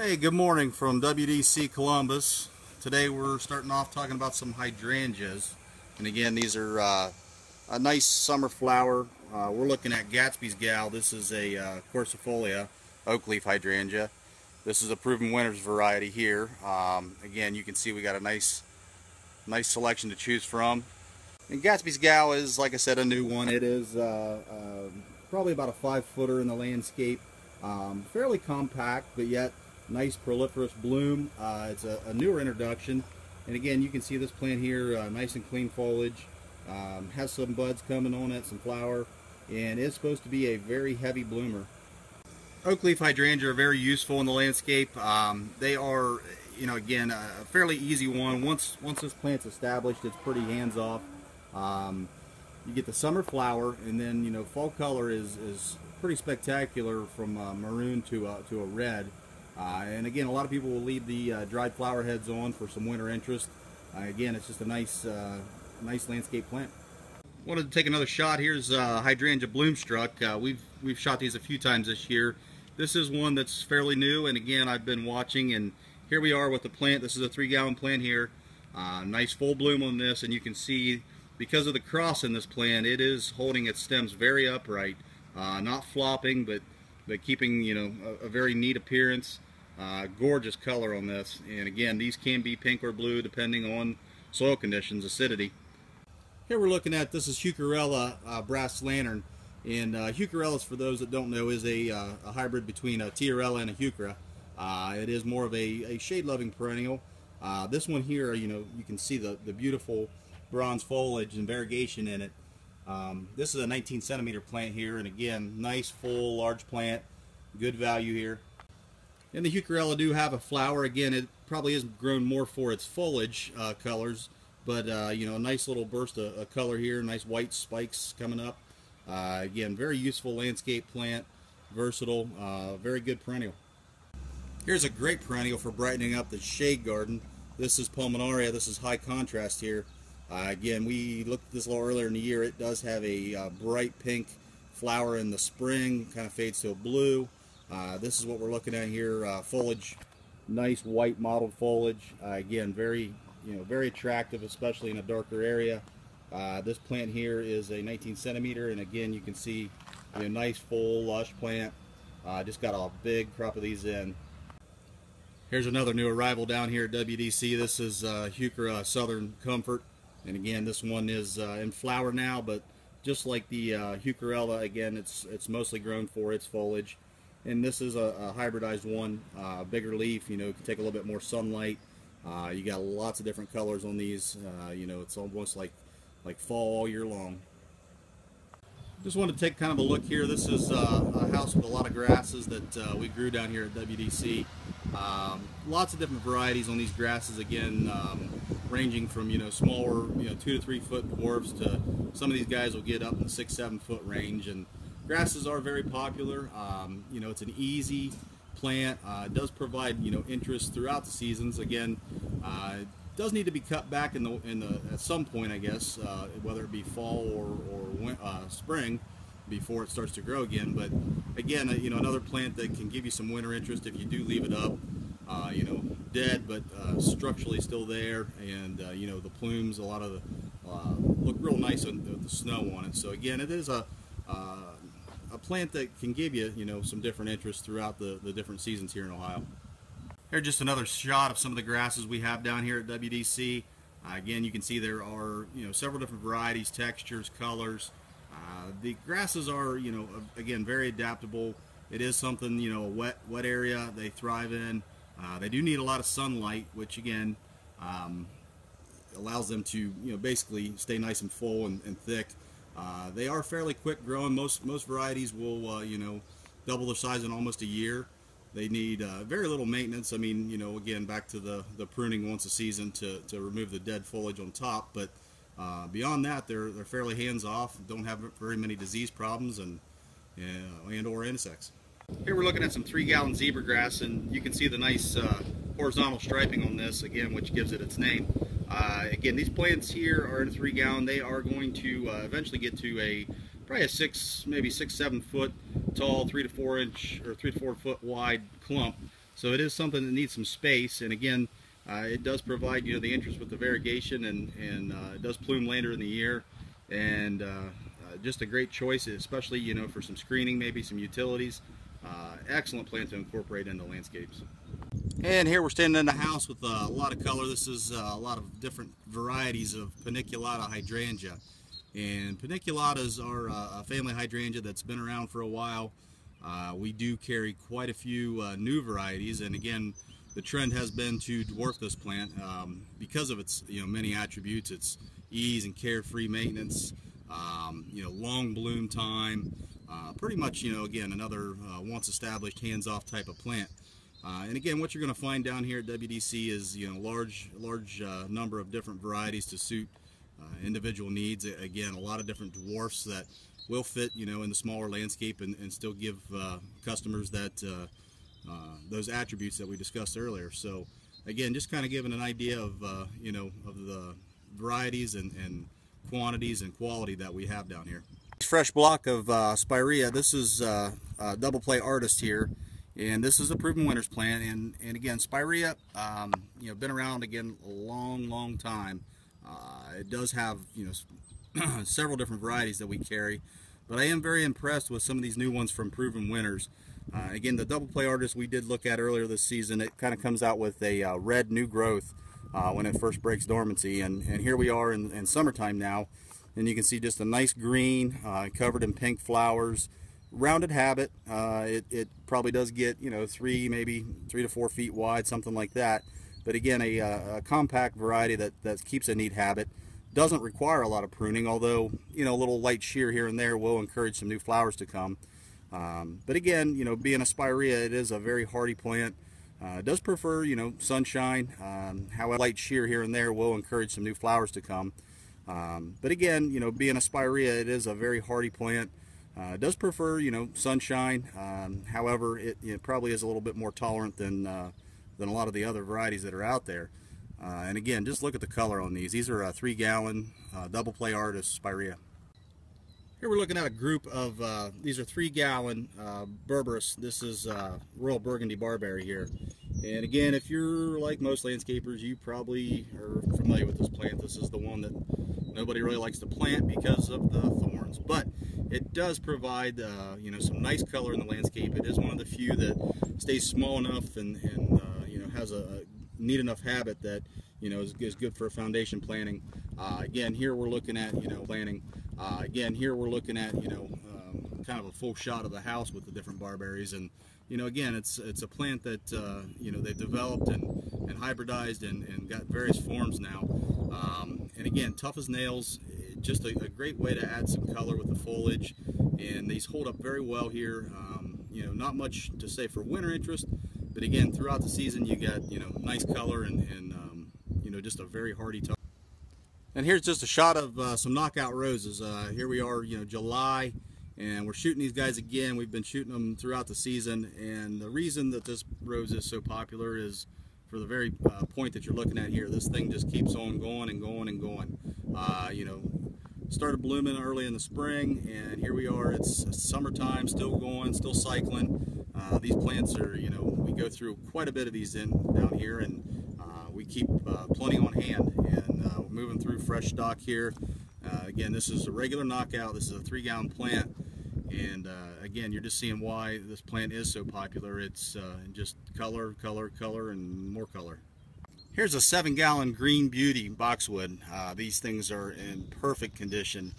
Hey, good morning from WDC Columbus. Today we're starting off talking about some hydrangeas. And again, these are a nice summer flower. We're looking at Gatsby's Gal. This is a Quercifolia oak leaf hydrangea. This is a proven winner's variety here. Again, you can see we got a nice selection to choose from. And Gatsby's Gal is, like I said, a new one. It is probably about a 5-footer in the landscape. Fairly compact, but yet nice proliferous bloom. It's a newer introduction, and again, you can see this plant here, nice and clean foliage, has some buds coming on it, some flower, and is supposed to be a very heavy bloomer. Oak leaf hydrangea are very useful in the landscape. They are, again, a fairly easy one. Once this plant's established, it's pretty hands-off. You get the summer flower, and then fall color is pretty spectacular from maroon to a red. And again, a lot of people will leave the dried flower heads on for some winter interest. Again, it's just a nice landscape plant. Wanted to take another shot. Here's hydrangea bloomstruck. We've shot these a few times this year. This is one that's fairly new, and again, I've been watching, and here we are with the plant. This is a 3-gallon plant here. Nice full bloom on this, and you can see because of the cross in this plant, it is holding its stems very upright, not flopping, but keeping a very neat appearance. Gorgeous color on this, and again, these can be pink or blue depending on soil conditions, acidity. Here we're looking at, this is Heucherella brass lantern, and Heucherella, for those that don't know, is a hybrid between a Tiarella and a Heuchera. It is more of a shade-loving perennial. This one here, you can see the beautiful bronze foliage and variegation in it. This is a 19-centimeter plant here, and again, nice, full, large plant, good value here. And the Heucherella do have a flower. Again, it probably isn't grown more for its foliage colors, but a nice little burst of color here, nice white spikes coming up. Again, very useful landscape plant, versatile, very good perennial. Here's a great perennial for brightening up the shade garden. This is Pulmonaria. This is high contrast here. Again, we looked at this a little earlier in the year. It does have a bright pink flower in the spring, kind of fades to a blue. This is what we're looking at here. Foliage, nice white mottled foliage. Again, very attractive, especially in a darker area. This plant here is a 19-centimeter, and again, you can see nice, full, lush plant. Just got a big crop of these in. Here's another new arrival down here at WDC. This is Heuchera Southern Comfort. And again, this one is in flower now, but just like the Heucherella, again, it's mostly grown for its foliage. And this is a hybridized one, bigger leaf, can take a little bit more sunlight. You got lots of different colors on these. It's almost like fall all year long. Just wanted to take kind of a look here. This is a house with a lot of grasses that we grew down here at WDC. Lots of different varieties on these grasses, again, ranging from smaller 2 to 3 foot dwarfs to some of these guys will get up in the 6-7 foot range. And grasses are very popular. It's an easy plant. It does provide interest throughout the seasons. Again, it does need to be cut back at some point, I guess, whether it be fall or spring, before it starts to grow again. But again, another plant that can give you some winter interest if you do leave it up, dead but structurally still there, and the plumes, a lot of look real nice with the snow on it. So again, it is a plant that can give you some different interest throughout the different seasons here in Ohio. Here's just another shot of some of the grasses we have down here at WDC. Again, you can see there are several different varieties, textures, colors. The grasses are again very adaptable. It is something a wet area they thrive in. They do need a lot of sunlight, which again allows them to basically stay nice and full and thick. They are fairly quick growing. Most varieties will double their size in almost a year. They need very little maintenance. I mean, again, back to the pruning once a season to remove the dead foliage on top. But beyond that, they're fairly hands-off. Don't have very many disease problems and or insects. Here we're looking at some 3-gallon zebra grass, and you can see the nice horizontal striping on this, again, which gives it its name. Again, these plants here are in a 3-gallon. They are going to eventually get to probably a 6, maybe 6-7 foot tall, 3 to 4 inch or 3 to 4 foot wide clump. So it is something that needs some space, and again, it does provide the interest with the variegation, and it does plume later in the year, and just a great choice, especially for some screening, maybe some utilities. Excellent plant to incorporate into landscapes. And here we're standing in the house with a lot of color. This is a lot of different varieties of Paniculata hydrangea. And paniculatas are a family hydrangea that's been around for a while. We do carry quite a few new varieties, and again, the trend has been to dwarf this plant because of its many attributes. Its ease and carefree maintenance, long bloom time, pretty much again another once established hands-off type of plant. And again, what you're going to find down here at WDC is large number of different varieties to suit individual needs. Again, a lot of different dwarfs that will fit in the smaller landscape and still give customers that those attributes that we discussed earlier. So again, just kind of giving an idea of of the varieties and quantities and quality that we have down here. Fresh block of Spirea. This is Double Play Artist here, and this is a Proven Winners plant. And again, Spirea, been around again a long time. It does have several different varieties that we carry, but I am very impressed with some of these new ones from Proven Winners. Again, the Double Play Artist we did look at earlier this season, it kind of comes out with a red new growth when it first breaks dormancy, and here we are in summertime now, and you can see just a nice green covered in pink flowers, rounded habit. It probably does get maybe 3 to 4 feet wide, something like that. But again, a compact variety that keeps a neat habit. Doesn't require a lot of pruning, although a little light shear here and there will encourage some new flowers to come. But again, being a Spirea, it is a very hardy plant. It does prefer sunshine. However, light shear here and there will encourage some new flowers to come. But again, being a Spirea, it is a very hardy plant. It does prefer sunshine. However, it probably is a little bit more tolerant than a lot of the other varieties that are out there. And again, just look at the color on these. These are 3-gallon Double Play Artist Spirea. Here we're looking at a group of, these are 3-gallon Berberis. This is Royal Burgundy Barberry here. And again, if you're like most landscapers, you probably are familiar with this plant. This is the one that nobody really likes to plant because of the thorns. But it does provide, some nice color in the landscape. It is one of the few that stays small enough and has a neat enough habit that is good for foundation planting. Again, here we're looking at planting. Again, here we're looking at kind of a full shot of the house with the different barberries, and again, it's a plant that they've developed and hybridized and got various forms now. And again, tough as nails. Just a great way to add some color with the foliage, and these hold up very well here. Not much to say for winter interest, but again, throughout the season you got nice color and just a very hardy top. And here's just a shot of some knockout roses. Here we are, July, and we're shooting these guys again. We've been shooting them throughout the season, and the reason that this rose is so popular is for the very point that you're looking at here. This thing just keeps on going and going and going. Started blooming early in the spring, and here we are. It's summertime, still going, still cycling. These plants are, we go through quite a bit of these down here, and we keep plenty on hand, and we're moving through fresh stock here. Again, this is a regular knockout. This is a 3-gallon plant, and again, you're just seeing why this plant is so popular. It's just color, color, color, and more color. Here's a 7-gallon Green Beauty boxwood. These things are in perfect condition.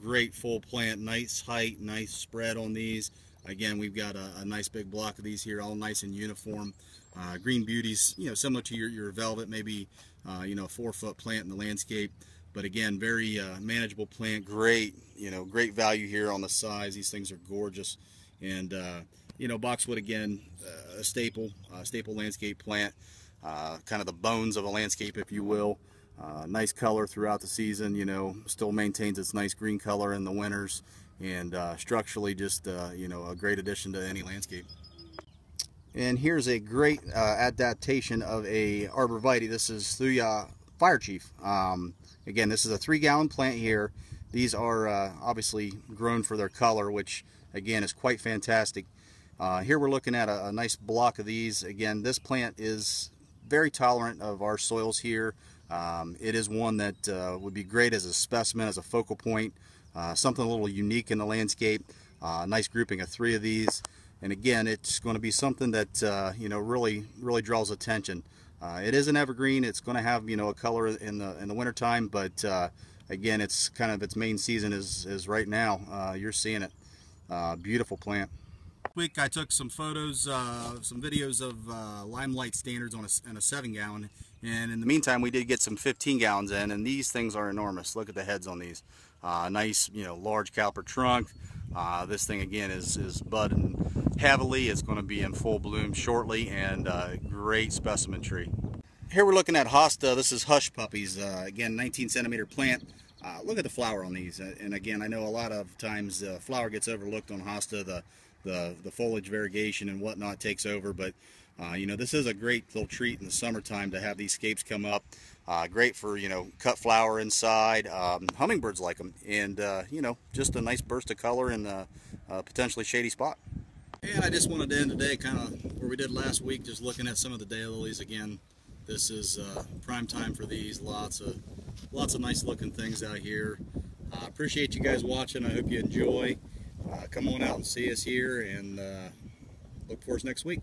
Great full plant, nice height, nice spread on these. Again, we've got a nice big block of these here, all nice and uniform. Green Beauties, similar to your Velvet, maybe a 4-foot plant in the landscape, but again, very manageable plant. Great, great value here on the size. These things are gorgeous, and boxwood, again, a staple landscape plant. Kind of the bones of a landscape, if you will. Nice color throughout the season, still maintains its nice green color in the winters, and structurally just a great addition to any landscape. And here's a great adaptation of a arborvitae. This is Thuya Fire Chief. Again, this is a 3-gallon plant here. These are obviously grown for their color, which again is quite fantastic. Here we're looking at a nice block of these. Again, this plant is very tolerant of our soils here. It is one that would be great as a specimen, as a focal point, something a little unique in the landscape. Nice grouping of 3 of these, and again, it's going to be something that you know, really draws attention. It is an evergreen. It's going to have, you know, a color in the winter time, but again, it's kind of its main season is right now. You're seeing it. Beautiful plant. Week I took some photos, some videos of Limelight standards on a 7-gallon, and in the meantime we did get some 15 gallons in, and these things are enormous. Look at the heads on these. Nice, you know, large caliper trunk. This thing again is budding heavily. It's going to be in full bloom shortly, and great specimen tree. Here we're looking at Hosta. This is Hush Puppies. Again, 19-centimeter plant. Look at the flower on these, and again, I know a lot of times flower gets overlooked on Hosta. The foliage variegation and whatnot takes over, but you know, this is a great little treat in the summertime to have these scapes come up. Great for, you know, cut flower inside. Hummingbirds like them, and you know, just a nice burst of color in a potentially shady spot. And I just wanted to end today kind of where we did last week, just looking at some of the daylilies. Again, this is prime time for these. Lots of nice looking things out here. Appreciate you guys watching. I hope you enjoy. Come on out and see us here, and look for us next week.